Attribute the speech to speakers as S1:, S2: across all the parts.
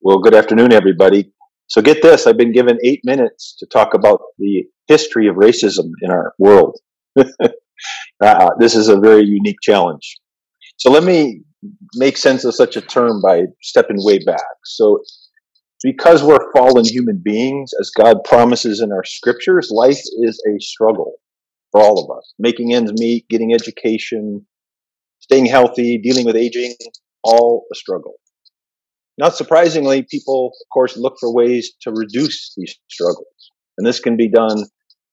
S1: Well, good afternoon, everybody. So get this, I've been given 8 minutes to talk about the history of racism in our world. This is a very unique challenge. So let me make sense of such a term by stepping way back. So because we're fallen human beings, as God promises in our scriptures, life is a struggle for all of us. Making ends meet, getting education, staying healthy, dealing with aging, all a struggle. Not surprisingly, people, of course, look for ways to reduce these struggles. And this can be done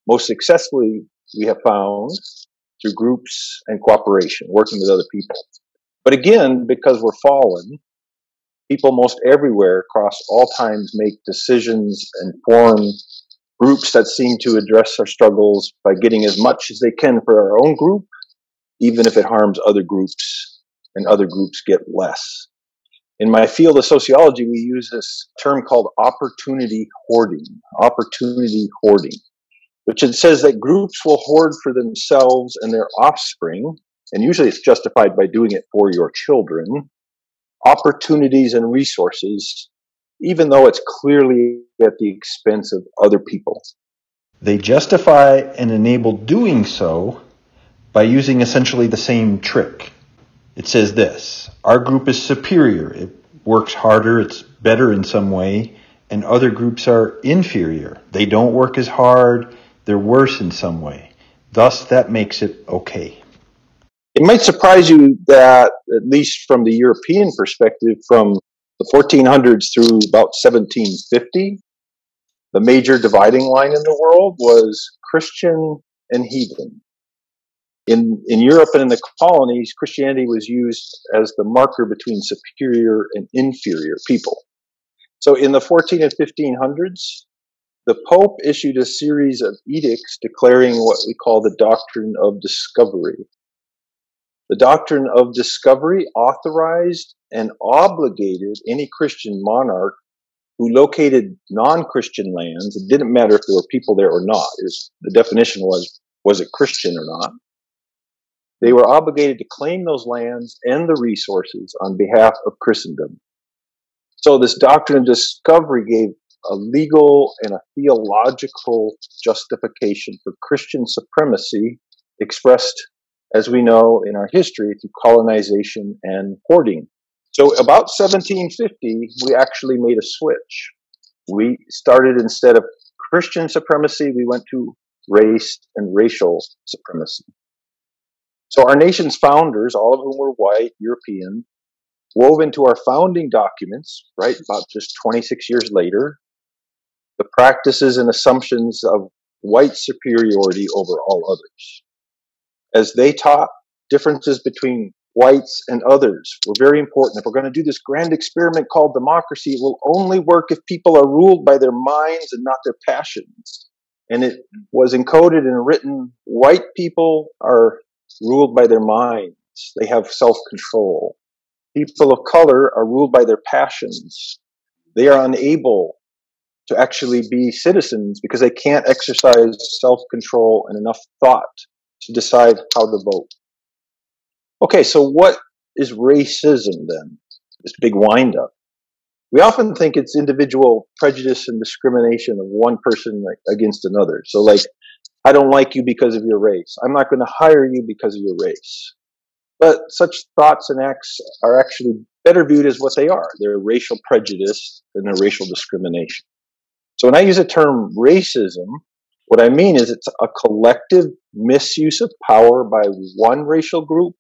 S1: most successfully, we have found, through groups and cooperation, working with other people. But again, because we're fallen, people most everywhere across all times make decisions and form groups that seem to address our struggles by getting as much as they can for our own group, even if it harms other groups and other groups get less. In my field of sociology, we use this term called opportunity hoarding, which it says that groups will hoard for themselves and their offspring, and usually it's justified by doing it for your children, opportunities and resources, even though it's clearly at the expense of other people.
S2: They justify and enable doing so by using essentially the same trick. It says this: our group is superior, it works harder, it's better in some way, and other groups are inferior. They don't work as hard, they're worse in some way. Thus, that makes it okay.
S1: It might surprise you that, at least from the European perspective, from the 1400s through about 1750, the major dividing line in the world was Christian and heathen. In Europe and in the colonies, Christianity was used as the marker between superior and inferior people. So in the 14 and 1500s, the Pope issued a series of edicts declaring what we call the Doctrine of Discovery. The Doctrine of Discovery authorized and obligated any Christian monarch who located non-Christian lands. It didn't matter if there were people there or not. The definition was it Christian or not? They were obligated to claim those lands and the resources on behalf of Christendom. So this Doctrine of Discovery gave a legal and a theological justification for Christian supremacy, expressed, as we know in our history, through colonization and hoarding. So about 1750, we actually made a switch. We started, instead of Christian supremacy, we went to race and racial supremacy. So our nation's founders, all of whom were white, European, wove into our founding documents, right, about just 26 years later, the practices and assumptions of white superiority over all others. As they taught, differences between whites and others were very important. If we're going to do this grand experiment called democracy, it will only work if people are ruled by their minds and not their passions. And it was encoded and written, white people are ruled by their minds. They have self-control. People of color are ruled by their passions. They are unable to actually be citizens because they can't exercise self-control and enough thought to decide how to vote. Okay, so what is racism then? This big wind-up. We often think it's individual prejudice and discrimination of one person against another. So like, I don't like you because of your race. I'm not going to hire you because of your race. But such thoughts and acts are actually better viewed as what they are. They're racial prejudice and they're racial discrimination. So when I use the term racism, what I mean is it's a collective misuse of power by one racial group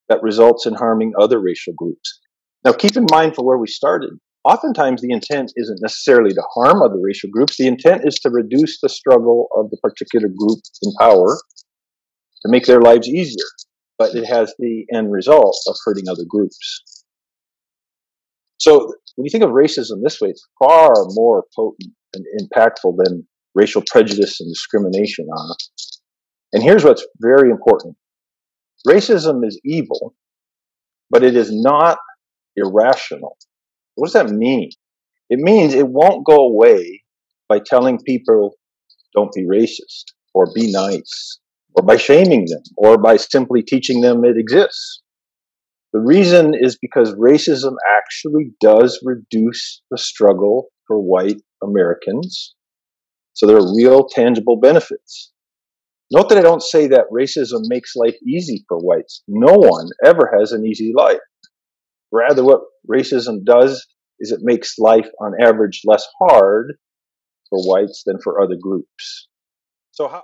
S1: that results in harming other racial groups. Now keep in mind, for where we started, oftentimes the intent isn't necessarily to harm other racial groups. The intent is to reduce the struggle of the particular group in power to make their lives easier. But it has the end result of hurting other groups. So when you think of racism this way, it's far more potent and impactful than racial prejudice and discrimination are. And here's what's very important. Racism is evil, but it is not irrational. What does that mean? It means it won't go away by telling people, don't be racist, or be nice, or by shaming them, or by simply teaching them it exists. The reason is because racism actually does reduce the struggle for white Americans. So there are real tangible benefits. Note that I don't say that racism makes life easy for whites. No one ever has an easy life. Rather, what racism does is it makes life on average less hard for whites than for other groups. So how